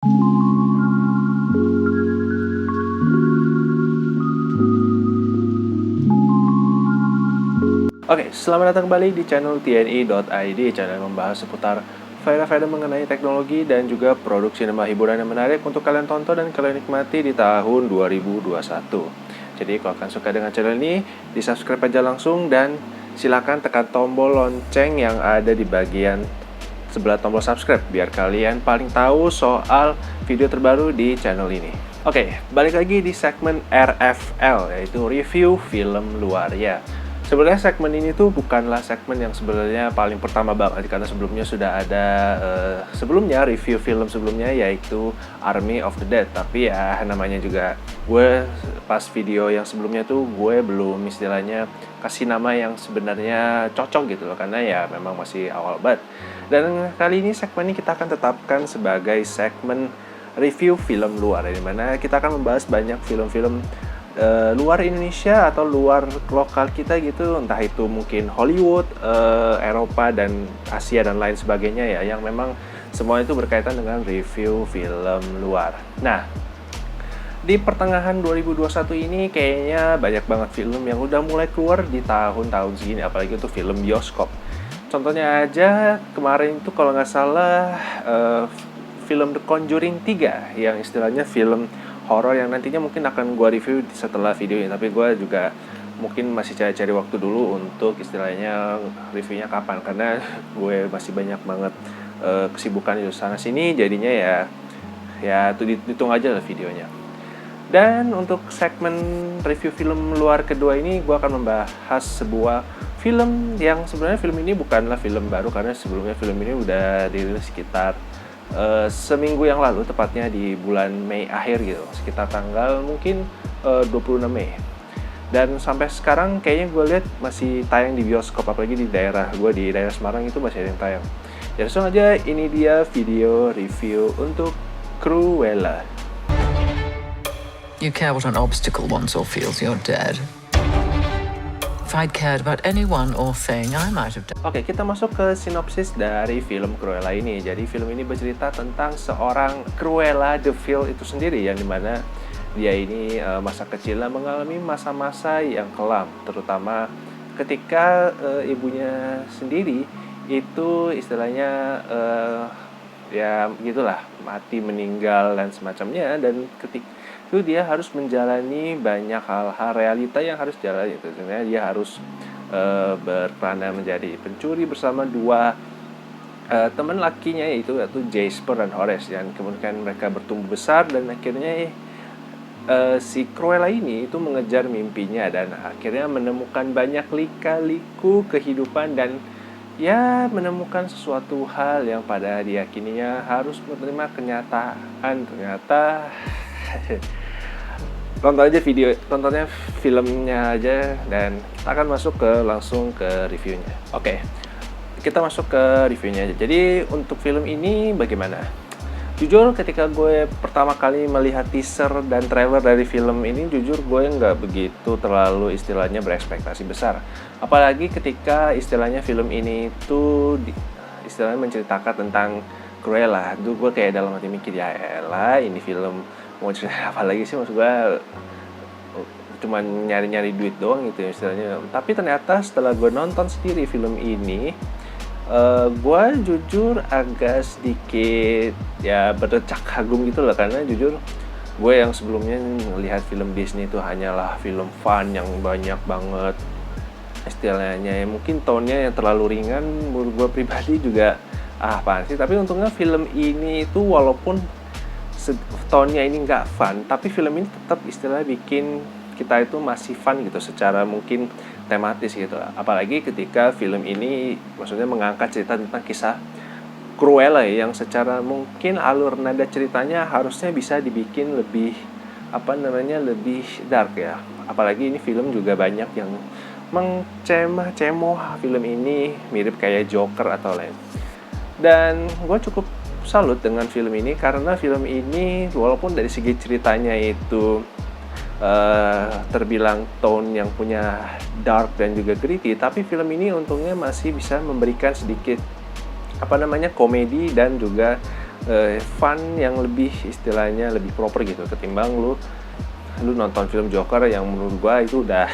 Oke, selamat datang kembali di channel TNI.id, channel yang membahas seputar faedah-faedah mengenai teknologi dan juga produk sinema hiburan yang menarik untuk kalian tonton dan kalian nikmati di tahun 2021. Jadi kalau kalian suka dengan channel ini, di-subscribe aja langsung dan silakan tekan tombol lonceng yang ada di bagian sebelah tombol subscribe biar kalian paling tahu soal video terbaru di channel ini. Oke, balik lagi di segmen RFL, yaitu review film luar ya. Sebenarnya segmen ini tuh bukanlah segmen yang sebenarnya paling pertama banget, karena sebelumnya sudah ada sebelumnya review film sebelumnya yaitu Army of the Dead. Tapi ya namanya juga gue pas video yang sebelumnya tuh gue belum istilahnya kasih nama yang sebenarnya cocok gitu loh, karena ya memang masih awal banget. Dan kali ini segmen ini kita akan tetapkan sebagai segmen review film luar, di mana kita akan membahas banyak film-film luar Indonesia atau luar lokal kita gitu, entah itu mungkin Hollywood, Eropa dan Asia dan lain sebagainya ya, yang memang semua itu berkaitan dengan review film luar. Nah, di pertengahan 2021 ini kayaknya banyak banget film yang udah mulai keluar di tahun-tahun segini, apalagi untuk film bioskop. Contohnya aja kemarin itu kalau nggak salah film The Conjuring 3 yang istilahnya film horor yang nantinya mungkin akan gue review setelah video ini, tapi gue juga mungkin masih cari-cari waktu dulu untuk istilahnya reviewnya kapan, karena gue masih banyak banget kesibukan di sana sini, jadinya ya tuh dihitung aja lah videonya. Dan untuk segmen review film luar kedua ini gue akan membahas sebuah film yang sebenarnya film ini bukanlah film baru, karena sebelumnya film ini udah dirilis sekitar seminggu yang lalu, tepatnya di bulan Mei akhir gitu, sekitar tanggal mungkin 26 Mei. Dan sampai sekarang kayaknya gue lihat masih tayang di bioskop, apalagi di daerah gue, di daerah Semarang itu masih ada yang tayang. Jadi langsung aja, ini dia video review untuk Cruella. You care what an obstacle wants or feels, you're dead. If I'd cared about anyone or thing, I might have done. Oke, kita masuk ke sinopsis dari film Cruella ini. Jadi film ini bercerita tentang seorang Cruella de Vil itu sendiri, yang dimana dia ini masa kecilnya mengalami masa-masa yang kelam, terutama ketika ibunya sendiri itu istilahnya ya gitulah, mati, meninggal dan semacamnya, dan ketika itu dia harus menjalani banyak hal-hal realita yang harus jalani. Itu sebenarnya dia harus berperan menjadi pencuri bersama dua teman lakinya, yaitu Jasper dan Horace, yang kemudian mereka bertumbuh besar dan akhirnya si Cruella ini itu mengejar mimpinya dan akhirnya menemukan banyak lika-liku kehidupan dan ya menemukan sesuatu hal yang pada diyakininya harus menerima kenyataan. Ternyata tontonnya filmnya aja, dan kita akan masuk langsung ke reviewnya. Oke, kita masuk ke reviewnya aja. Jadi untuk film ini bagaimana? Jujur ketika gue pertama kali melihat teaser dan trailer dari film ini, jujur gue nggak begitu terlalu istilahnya berekspektasi besar. Apalagi ketika istilahnya film ini tuh istilahnya menceritakan tentang Cruella. Tuh gue kayak dalam hati mikir, ya elah ini film mau cerita apa lagi sih, maksud gue cuma nyari-nyari duit doang gitu ya istilahnya. Tapi ternyata setelah gue nonton sendiri film ini, gue jujur agak sedikit ya berdecak kagum gitu loh, karena jujur gue yang sebelumnya melihat film Disney itu hanyalah film fun yang banyak banget istilahnya ya, mungkin tone-nya yang terlalu ringan menurut gue pribadi juga apaan sih. Tapi untungnya film ini itu walaupun tone-nya ini nggak fun, tapi film ini tetap istilahnya bikin kita itu masih fun gitu secara mungkin tematis gitu. Apalagi ketika film ini maksudnya mengangkat cerita tentang kisah Cruella yang secara mungkin alur nada ceritanya harusnya bisa dibikin lebih lebih dark ya. Apalagi ini film juga banyak yang cemoh film ini mirip kayak Joker atau lain. Dan gue cukup salut dengan film ini, karena film ini walaupun dari segi ceritanya itu terbilang tone yang punya dark dan juga gritty, tapi film ini untungnya masih bisa memberikan sedikit komedi dan juga fun yang lebih istilahnya lebih proper gitu ketimbang lu nonton film Joker yang menurut gua itu udah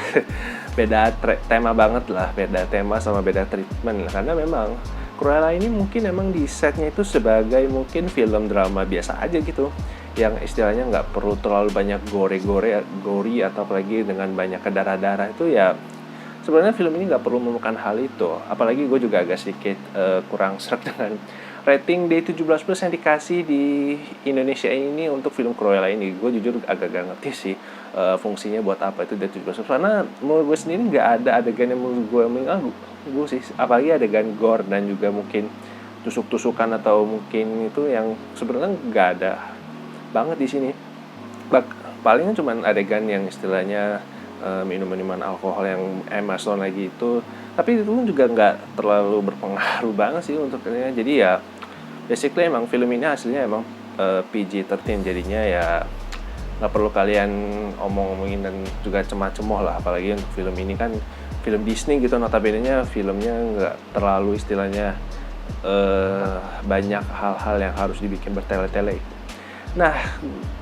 beda tema banget lah, beda tema sama beda treatment lah. Karena memang Cruella ini mungkin emang di setnya itu sebagai mungkin film drama biasa aja gitu, yang istilahnya nggak perlu terlalu banyak gori atau apalagi dengan banyak darah-darah itu ya. Sebenarnya film ini nggak perlu menemukan hal itu, apalagi gue juga agak sedikit kurang sreg dengan rating D17+ yang dikasih di Indonesia ini untuk film Cruella ini. Gue jujur agak gak ngerti sih fungsinya buat apa itu D17+, karena menurut gue sendiri nggak ada adegan yang menurut gue mengganggu sih, apalagi adegan gore dan juga mungkin tusuk-tusukan atau mungkin itu yang sebenarnya nggak ada banget di sini. Paling cuma adegan yang istilahnya minum-minuman alkohol yang Emma Stone lagi itu, tapi itu juga nggak terlalu berpengaruh banget sih untuk ini. Jadi ya basically emang film ini hasilnya emang PG-13, jadinya ya nggak perlu kalian omongin dan juga cemoh lah, apalagi untuk film ini kan film Disney gitu, notabene-nya filmnya nggak terlalu istilahnya banyak hal-hal yang harus dibikin bertele-tele. Nah,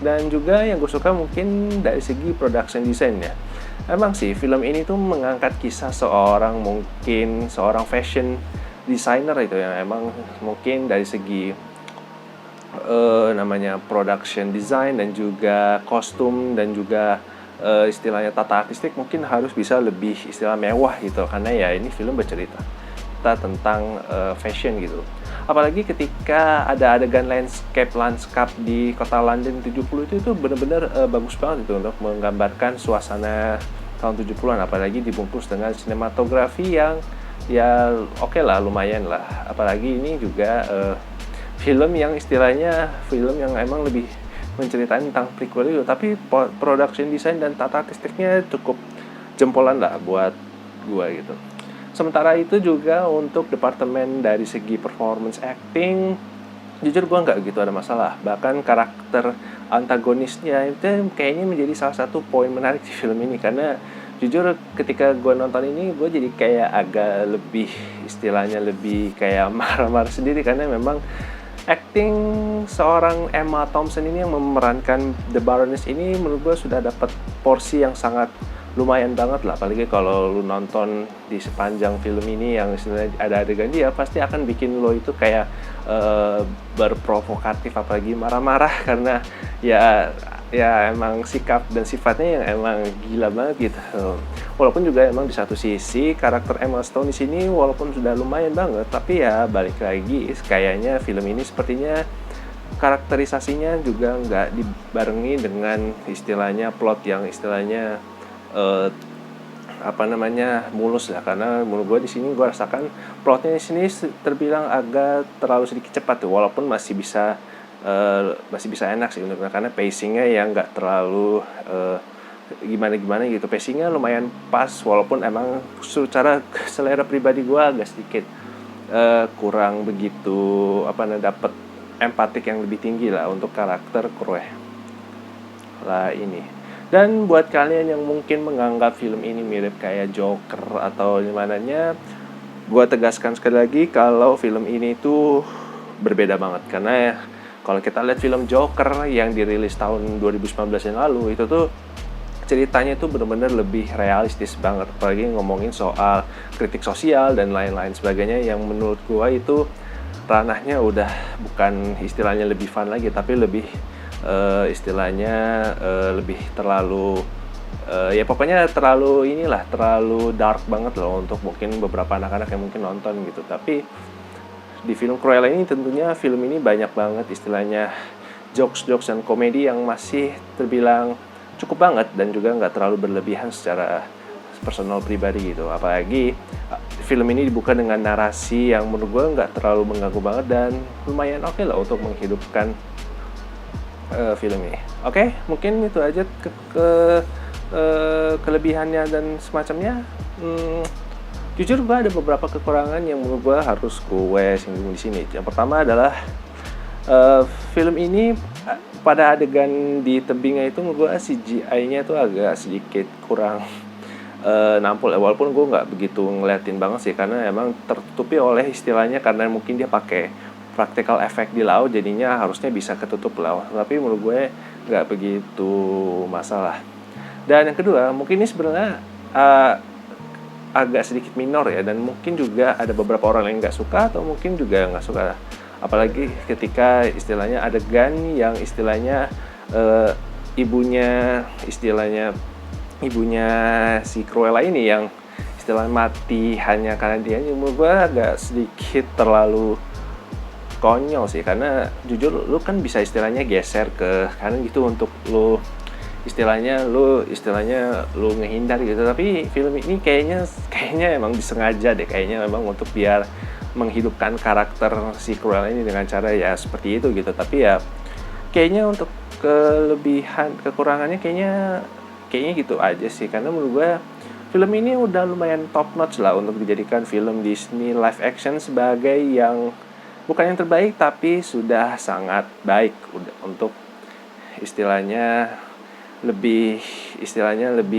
dan juga yang gue suka mungkin dari segi production design ya. Emang sih film ini tuh mengangkat kisah seorang fashion designer itu yang emang mungkin dari segi namanya production design dan juga kostum dan juga istilahnya tata artistik mungkin harus bisa lebih istilah mewah gitu, karena ya ini film bercerita tentang fashion gitu. Apalagi ketika ada adegan landscape di kota London 70 itu benar-benar bagus banget itu untuk menggambarkan suasana tahun 70-an, apalagi dibungkus dengan sinematografi yang ya oke lah, lumayan lah. Apalagi ini juga film yang istilahnya film yang emang lebih menceritain tentang prequel itu, tapi production design dan tata artistiknya cukup jempolan lah buat gua gitu. Sementara itu juga untuk departemen dari segi performance acting, jujur gue nggak gitu ada masalah. Bahkan karakter antagonisnya itu kayaknya menjadi salah satu poin menarik di film ini, karena jujur ketika gue nonton ini gue jadi kayak agak lebih istilahnya lebih kayak marah-marah sendiri, karena memang acting seorang Emma Thompson ini yang memerankan The Baroness ini menurut gue sudah dapat porsi yang sangat lumayan banget lah. Apalagi kalau lu nonton di sepanjang film ini yang istilahnya ada adegan dia pasti akan bikin lo itu kayak berprovokatif, apalagi marah-marah, karena ya emang sikap dan sifatnya yang emang gila banget gitu. Walaupun juga emang di satu sisi karakter Emma Stone di sini walaupun sudah lumayan banget, tapi ya balik lagi kayaknya film ini sepertinya karakterisasinya juga nggak dibarengi dengan istilahnya plot yang istilahnya mulus ya. Karena menurut gue di sini gue rasakan plotnya di sini terbilang agak terlalu sedikit cepat tuh, walaupun masih bisa enak sih untuk, karena pacingnya yang nggak terlalu gimana gitu. Pacingnya lumayan pas, walaupun emang secara selera pribadi gue agak sedikit kurang begitu dapet empatik yang lebih tinggi lah untuk karakter Cruella ini. Dan buat kalian yang mungkin menganggap film ini mirip kayak Joker atau gimananya, gue tegaskan sekali lagi kalau film ini tuh berbeda banget. Karena kalau kita lihat film Joker yang dirilis tahun 2019 yang lalu, itu tuh ceritanya tuh benar-benar lebih realistis banget. Apalagi ngomongin soal kritik sosial dan lain-lain sebagainya, yang menurut gue itu ranahnya udah bukan istilahnya lebih fun lagi, tapi lebih lebih terlalu pokoknya terlalu dark banget loh untuk mungkin beberapa anak-anak yang mungkin nonton gitu. Tapi di film Cruella ini tentunya film ini banyak banget istilahnya jokes dan komedi yang masih terbilang cukup banget dan juga nggak terlalu berlebihan secara personal pribadi gitu. Apalagi film ini dibuka dengan narasi yang menurut gue nggak terlalu mengganggu banget dan lumayan oke lah untuk menghidupkan film ini. Oke, mungkin itu aja kelebihannya dan semacamnya. Jujur gue ada beberapa kekurangan yang menurut gue harus gue singgung di sini. Yang pertama adalah film ini pada adegan di tebingnya itu menurut gue CGI-nya itu agak sedikit kurang nampol ya. Walaupun gue nggak begitu ngeliatin banget sih, karena emang tertutupi oleh istilahnya karena mungkin dia pakai practical effect di laut, jadinya harusnya bisa ketutup laut. Tapi menurut gue nggak begitu masalah. Dan yang kedua, mungkin ini sebenarnya agak sedikit minor ya, dan mungkin juga ada beberapa orang yang nggak suka atau mungkin juga nggak suka. Apalagi ketika istilahnya adegan yang istilahnya ibunya si Cruella ini yang istilahnya mati hanya karena dia, menurut gue agak sedikit terlalu konyol sih, karena jujur lu kan bisa istilahnya geser ke kanan gitu untuk lu istilahnya lu ngehindar gitu, tapi film ini kayaknya emang disengaja deh, kayaknya memang untuk biar menghidupkan karakter si Cruella ini dengan cara ya seperti itu gitu. Tapi ya kayaknya untuk kekurangannya kayaknya gitu aja sih, karena menurut gue film ini udah lumayan top notch lah untuk dijadikan film Disney live action sebagai yang bukan yang terbaik tapi sudah sangat baik untuk istilahnya lebih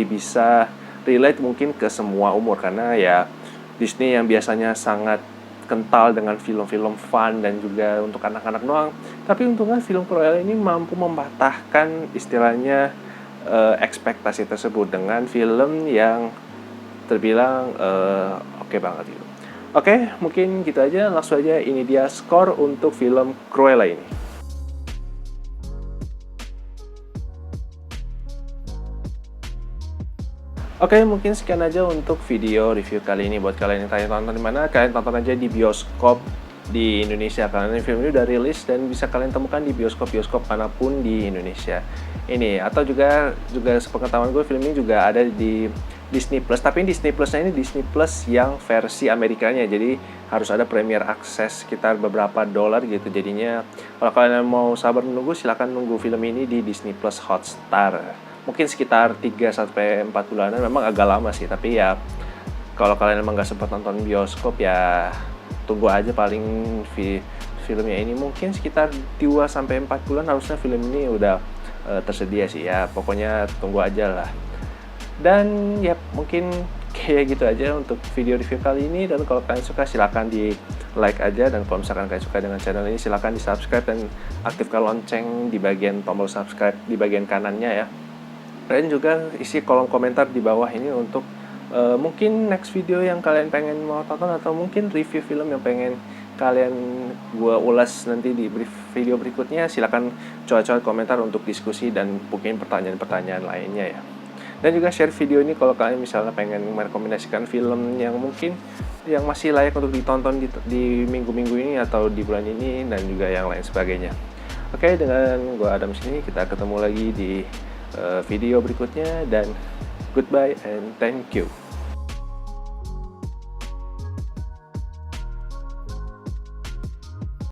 bisa relate mungkin ke semua umur, karena ya Disney yang biasanya sangat kental dengan film-film fun dan juga untuk anak-anak doang, tapi untungnya film Cruella ini mampu mematahkan istilahnya ekspektasi tersebut dengan film yang terbilang oke banget gitu. Oke, mungkin gitu aja, langsung aja ini dia skor untuk film Cruella ini. Oke, mungkin sekian aja untuk video review kali ini. Buat kalian yang tanya tonton di mana, kalian tonton aja di bioskop di Indonesia, karena film ini udah rilis dan bisa kalian temukan di bioskop manapun di Indonesia. Ini atau juga sepengetahuan gue, film ini juga ada di Disney Plus, tapi Disney Plus-nya ini Disney Plus yang versi Amerikanya, jadi harus ada premier akses sekitar beberapa dolar gitu. Jadinya kalau kalian mau sabar menunggu, silakan nunggu film ini di Disney Plus Hotstar. Mungkin sekitar 3-4 bulanan, memang agak lama sih, tapi ya kalau kalian emang gak sempat nonton bioskop ya tunggu aja, paling filmnya ini mungkin sekitar 2-4 bulan harusnya film ini udah tersedia sih ya. Pokoknya tunggu aja lah. Dan ya mungkin kayak gitu aja untuk video review kali ini, dan kalau kalian suka silahkan di like aja, dan kalau misalkan kalian suka dengan channel ini silahkan di subscribe dan aktifkan lonceng di bagian tombol subscribe di bagian kanannya ya. Dan juga isi kolom komentar di bawah ini untuk mungkin next video yang kalian pengen mau tonton, atau mungkin review film yang pengen kalian gua ulas nanti di video berikutnya. Silakan coba-coba komentar untuk diskusi dan mungkin pertanyaan-pertanyaan lainnya ya. Dan juga share video ini kalau kalian misalnya pengen merekomendasikan film yang mungkin yang masih layak untuk ditonton di minggu-minggu ini atau di bulan ini, dan juga yang lain sebagainya. Oke, dengan gua Adam sini, kita ketemu lagi di video berikutnya, dan goodbye and thank you.